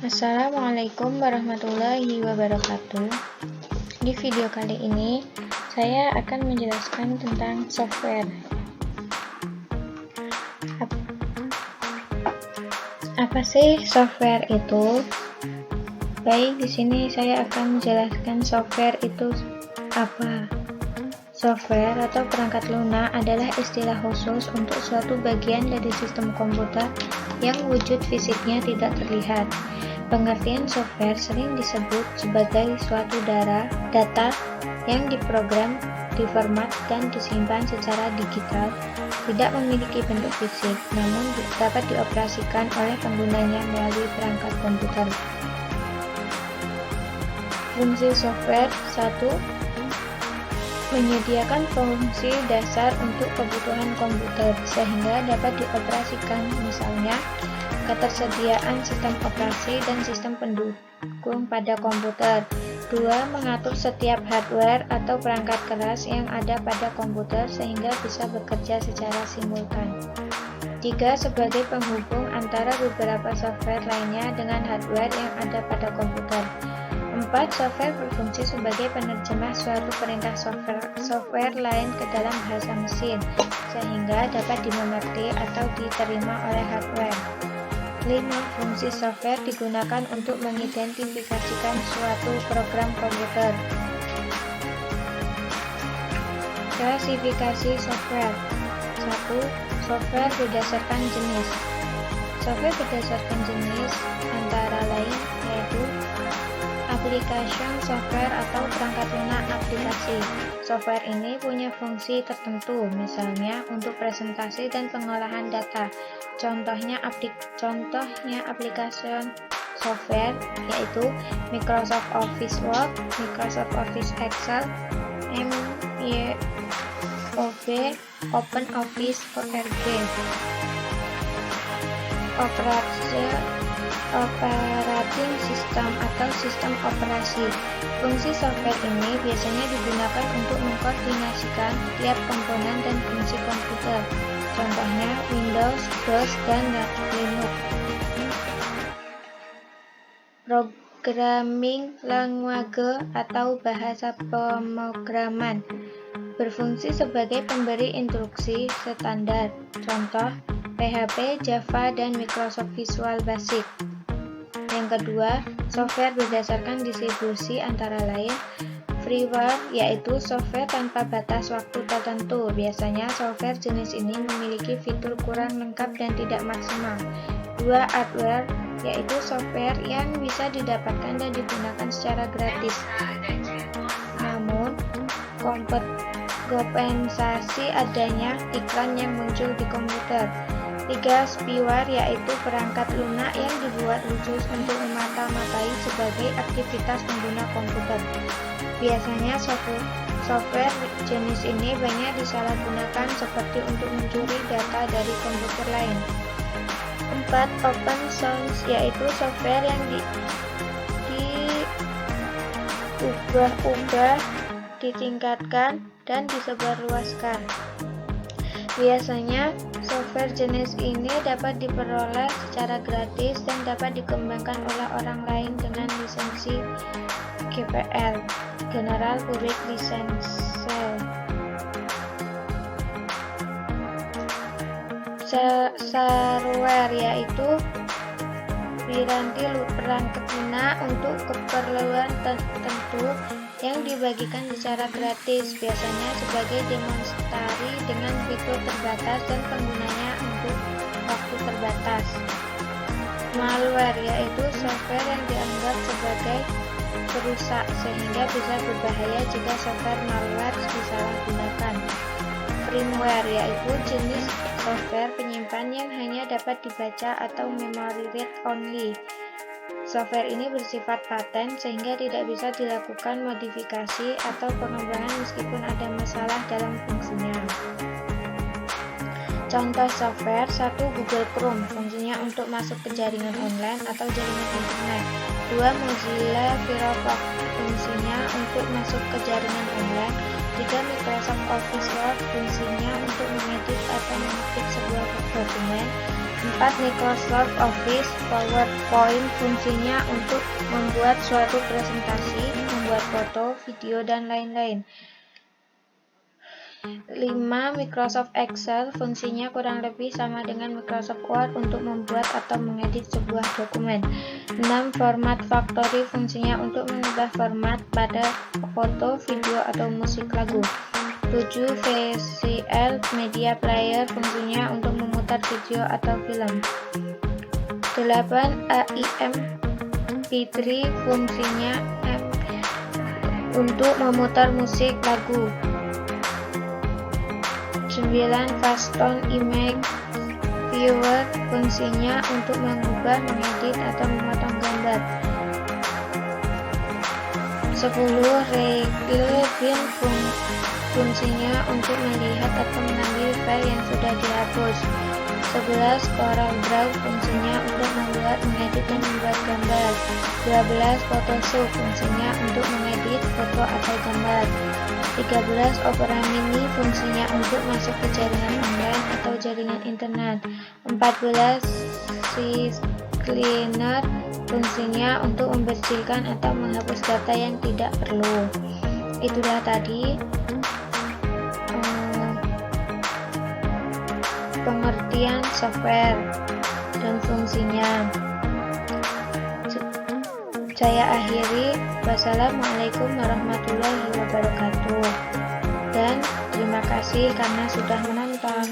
Assalamualaikum warahmatullahi wabarakatuh. Di video kali ini, saya akan menjelaskan tentang software. Apa sih software itu? Baik, di sini saya akan menjelaskan software itu apa. Software atau perangkat lunak adalah istilah khusus untuk suatu bagian dari sistem komputer yang wujud fisiknya tidak terlihat. Pengertian software sering disebut sebagai suatu data yang diprogram, diformat, dan disimpan secara digital, tidak memiliki bentuk fisik, namun dapat dioperasikan oleh penggunanya melalui perangkat komputer. Fungsi software 1. Menyediakan fungsi dasar untuk kebutuhan komputer sehingga dapat dioperasikan, misalnya ketersediaan sistem operasi dan sistem pendukung pada komputer. 2. Mengatur setiap hardware atau perangkat keras yang ada pada komputer sehingga bisa bekerja secara simultan. 3. Sebagai penghubung antara beberapa software lainnya dengan hardware yang ada pada komputer. 4. Software berfungsi sebagai penerjemah suatu perintah software lain ke dalam bahasa mesin, sehingga dapat dimengerti atau diterima oleh hardware. 5. Fungsi software digunakan untuk mengidentifikasikan suatu program komputer. Klasifikasi software. 1. Software berdasarkan jenis. Software berdasarkan jenis antara lain yaitu application software atau perangkat lunak aplikasi. Software ini punya fungsi tertentu, misalnya untuk presentasi dan pengolahan data. Contohnya application software yaitu Microsoft Office Word, Microsoft Office Excel, MYOB, OpenOffice org. Operating system atau sistem operasi. Fungsi software ini biasanya digunakan untuk mengkoordinasikan tiap komponen dan fungsi komputer. Contohnya Windows, DOS, dan Linux. Programming language atau bahasa pemrograman berfungsi sebagai pemberi instruksi standar. Contoh PHP, Java, dan Microsoft Visual Basic. Yang kedua, software berdasarkan distribusi antara lain freeware, yaitu software tanpa batas waktu tertentu. Biasanya software jenis ini memiliki fitur kurang lengkap dan tidak maksimal. 2. Hardware, yaitu software yang bisa didapatkan dan digunakan secara gratis, namun kompensasi adanya iklan yang muncul di komputer. 3. Spyware, yaitu perangkat lunak yang dibuat khusus untuk memata-matai sebagai aktivitas pengguna komputer. Biasanya software jenis ini banyak disalahgunakan seperti untuk mencuri data dari komputer lain. 4. Open source, yaitu software yang diubah-ubah, ditingkatkan, dan disebarluaskan. Biasanya, software jenis ini dapat diperoleh secara gratis dan dapat dikembangkan oleh orang lain dengan lisensi GPL (General Public License). Shareware, yaitu piranti perangkat lunak untuk keperluan tertentu yang dibagikan secara gratis, biasanya sebagai demonstrasi dengan fitur terbatas dan penggunanya untuk waktu terbatas. Malware, yaitu software yang dianggap sebagai perusak sehingga bisa berbahaya jika software malware disalahgunakan. Firmware, yaitu jenis software penyimpan yang hanya dapat dibaca atau memory read only. Software ini bersifat paten sehingga tidak bisa dilakukan modifikasi atau pengembangan meskipun ada masalah dalam fungsinya. Contoh software 1. Google Chrome, fungsinya untuk masuk ke jaringan online atau jaringan internet. 2. Mozilla Firefox, fungsinya untuk masuk ke jaringan online. 3. Microsoft Office Word, fungsinya untuk mengedit atau mengetik sebuah dokumen. 4. Microsoft Office PowerPoint fungsinya untuk membuat suatu presentasi, membuat foto, video, dan lain-lain. 5. Microsoft Excel fungsinya kurang lebih sama dengan Microsoft Word untuk membuat atau mengedit sebuah dokumen. 6. Format Factory fungsinya untuk mengubah format pada foto, video, atau musik lagu. 7. VCL Media Player fungsinya untuk memutar video atau film. 8. AIM-P3 fungsinya untuk memutar musik lagu. 9. Fastone Image Viewer fungsinya untuk mengubah, mengedit, atau memotong gambar. 10. Refill fungsinya untuk melihat atau mengambil file yang sudah dihapus. 11. CorelDRAW fungsinya untuk membuat, mengedit, dan membuat gambar. 12. Photoshop fungsinya untuk mengedit foto atau gambar. 13. Opera Mini fungsinya untuk masuk ke jaringan online atau jaringan internet. 14. CCleaner fungsinya untuk membersihkan atau menghapus data yang tidak perlu. Itulah tadi pengertian software dan fungsinya. Saya akhiri. Wassalamualaikum warahmatullahi wabarakatuh. Dan terima kasih karena sudah menonton.